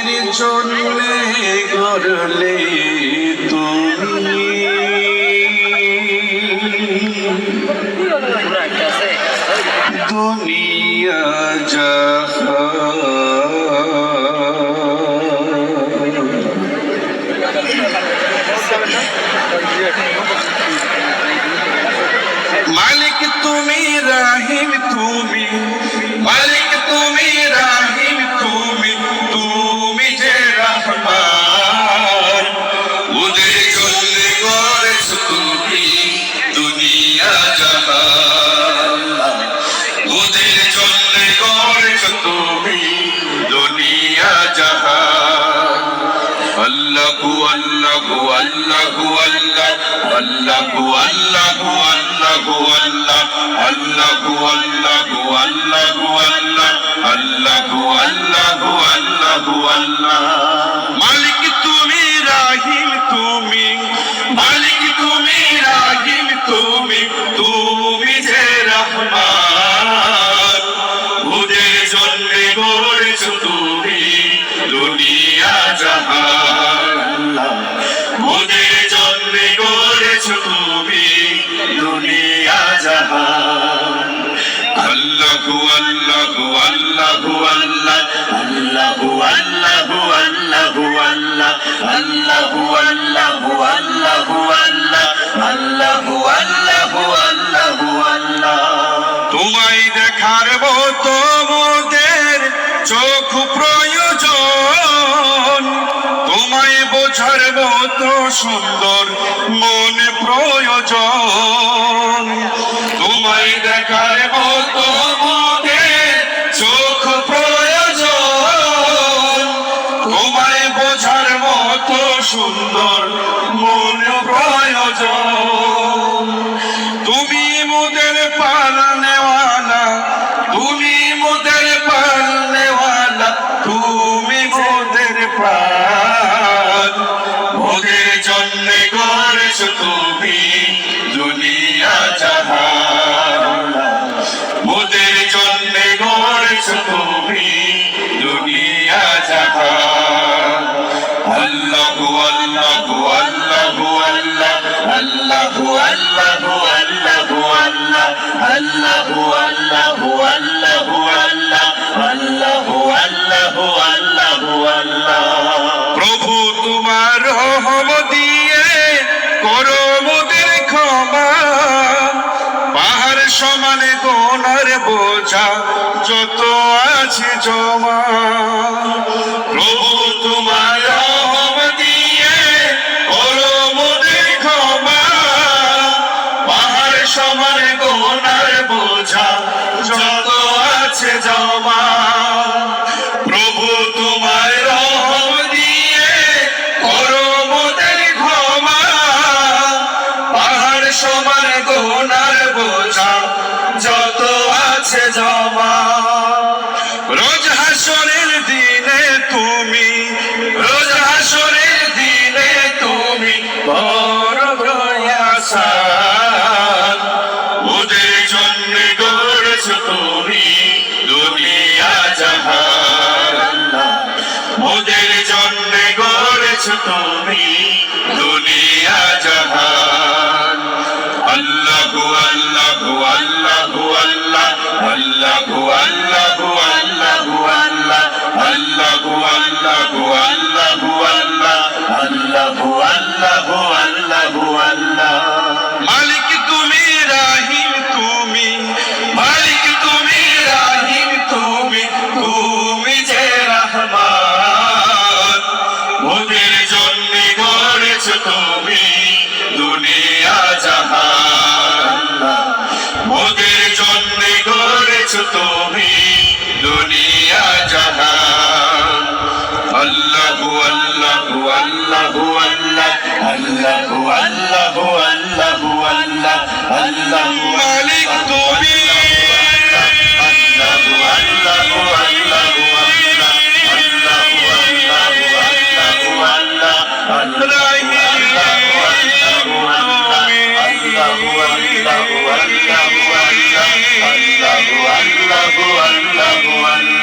মোদের জন্যে গড়লে তুমি দুনিয়া মালিক তুমি রাহিম তুমি মালিক তুমি রাহিম তুমি তুমি যে রহমান ওদের জন্য করেছ তুমি দুনিয়া জাহান ওদের জন্য করেছ তুমি দুনিয়া জাহান আল্লাহু আল্লাহু আল্লাহু আল্লাহ আল্লাহু আল্লাহু আল্লাহু আল্লাহ আল্লাহু আল্লাহু আল্লাহু আল্লাহ আল্লাহু আল্লাহু আল্লাহু আল্লাহ মালিক তুমি রাহিম তুমি মালিক তুমি রাহিম তুমি তুমি যে রহমান ওদের জন্য গড়েছ তুমি দুনিয়া জাহান ওদের জন্য গড়েছ তুমি দুনিয়া জাহান আল্লাহু আল্লাহু আল্লাহু আল্লাহ আল্লাহু আল্লাহু আল্লাহু আল্লাহ আল্লাহু আল্লাহু আল্লাহু আল্লাহ আল্লাহু আল্লাহু আল্লাহু আল্লাহ তোমায় দেখার মতো মোদের চোখ প্রয়োজন তোমায় বোঝার মতো সুন্দর মন প্রয়োজন তোমায় দেখার মতো মোদের চোখ প্রয়োজন তোমায় বোঝার মতো সুন্দর মন প্রয়োজন তুমি মোদের পালনেওয়ালা তুমি মোদের পালনেওয়ালা তুমি মোদের প্রাণ মোদের জন্য গড়েছ তুমি দুনিয়া জাহান মোদের জন্য গড়েছ তুমি দুনিয়া জাহান আল্লাহু আল্লাহু আল্লাহু আল্লাহ আল্লাহু আল্লাহু আল্লাহু আল্লাহ আল্লাহু আল্লাহু আল্লাহু আল্লাহ আল্লাহু আল্লাহু আল্লাহু আল্লাহ প্রভু তোমার রহম দিয়ে করো মোদের ক্ষমা পাহাড় সমানে গোনার বোঝা যত আছে জমা প্রভু তোমার রহম দিয়ে করো মোদের ক্ষমা পাহাড় সমানে গোনার বোঝা যত আছে জমা প্রভু তোমার রহম দিয়ে করো মোদের ক্ষমা পাহাড় সমান গোনার বোঝা যত আছে জমা রোজ হাসরের দিনে তুমি রোজ হাসরের দিনে তুমি বড় আসান ওদের জন্য গড়েছ তুমি দুনিয়া জাহান ওদের জন্য গড়েছ তুমি দুনিয়া জাহান আল্লাহু আল্লাহু আল্লাহু আল্লাহ আল্লাহু আল্লাহু আল্লাহু আল্লাহ আল্লাহু আল্লাহু আল্লাহু আল্লাহ আল্লাহু আল্লাহু আল্লাহু আল্লাহ মালিক তুমি রাহিম তুমি মালিক তুমি রাহিম তুমি তুমি যে রহমান ওদের জন্য গড়েছ তুমি দুনিয়া জাহান ওদের জন্য গড়েছ তুমি দুনিয়া জাহান আল্লাহু আল্লাহু আল্লাহু আল্লাহ আল্লাহু আল্লাহু আল্লাহু আল্লাহ আল্লাহু মালিক তুমি আল্লাহু আল্লাহু আল্লাহু আল্লাহ আল্লাহু আল্লাহু আল্লাহু আল্লাহ আল্লাহু আল্লাহু আল্লাহু আল্লাহু